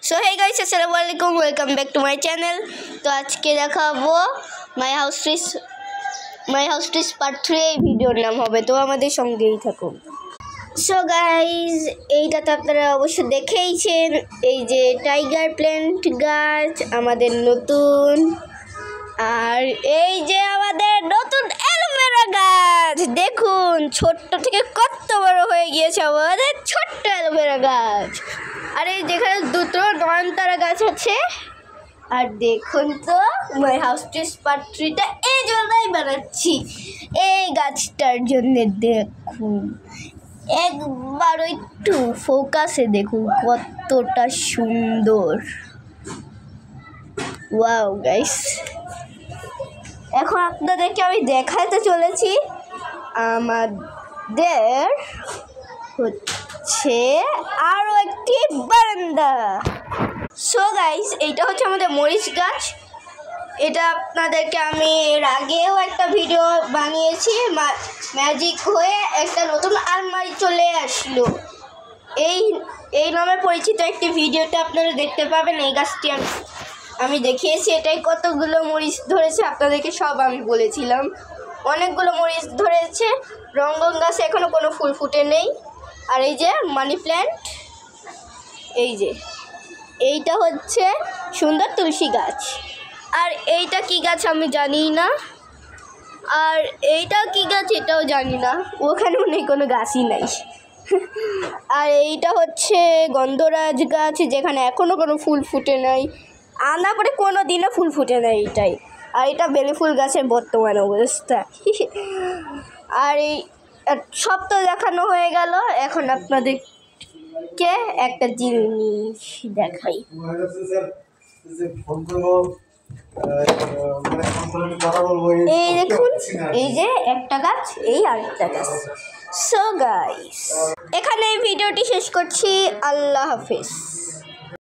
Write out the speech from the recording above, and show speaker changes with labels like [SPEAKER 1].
[SPEAKER 1] So hey guys, আসসালামু আলাইকুম, welcome back to my channel. তো আজকে দেখাবো মাই হাউস ট্রিস পার্ট 3 এই ভিডিওর নাম হবে, তো আমাদের সঙ্গেই থাকুন। সো গাইস, এইটা তো আপনারা অবশ্য দেখেইছেন, এই যে টাইগার প্ল্যান্ট গাছ আমাদের নতুন, আর এই যে আমাদের নতুন অ্যালোভেরা গাছ। দেখুন ছোট্ট থেকে কত বড় হয়ে গিয়েছে আমাদের ছোট্ট অ্যালোভেরা গাছ। আর এই যেখানে দুটো নয়নতারা গাছ আছে। আর দেখুন তো মাই হাউস ট্রিস পার্ট 3টা এই জন্যই বানাচ্ছি, এই গাছটার জন্য। দেখুন একবার একটু ফোকাসে দেখুন কতটা সুন্দর। ওয়াও গাইস, এখন আপনাদেরকে আমি দেখাতে চলেছি আমাদের হচ্ছে আরও একটি বারান্দা। সো গাইস, এইটা হচ্ছে আমাদের মরিচ গাছ। এটা আপনাদেরকে আমি এর আগেও একটা ভিডিও বানিয়েছি, ম্যাজিক হয়ে একটা নতুন আলমারি চলে আসলো। এই নামে পরিচিত একটি ভিডিওতে আপনারা দেখতে পাবেন। এই গাছটি আমি দেখিয়েছি, এটাই কতগুলো মরিচ ধরেছে আপনাদেরকে সব আমি বলেছিলাম। অনেকগুলো মরিচ ধরেছে। রঙ্গন গাছে এখনও কোনো ফুল ফুটে নেই। আর এই যে মানি প্ল্যান্ট, এই যে এইটা হচ্ছে সুন্দর তুলসী গাছ। আর এইটা কি গাছ আমি জানি না, আর এইটা কি গাছ এটাও জানি না, ওখানেও নেই, কোনো গাছই নাই। আর এইটা হচ্ছে গন্ধরাজ গাছ, যেখানে এখনও কোনো ফুল ফুটে নাই, আনা পরে কোনো দিনও ফুল ফুটে নাই এইটাই। আর এটা বেলি ফুল গাছের বর্তমান অবস্থা। আর এই সব তো দেখানো হয়ে গেল, এখন আপনাদেরকে একটা জিনিস দেখাই। এই দেখুন, এই যে একটা গাছ, এই আরেকটা গাছ। সো গাইস, এখানে এই ভিডিওটি শেষ করছি। আল্লাহ হাফেজ।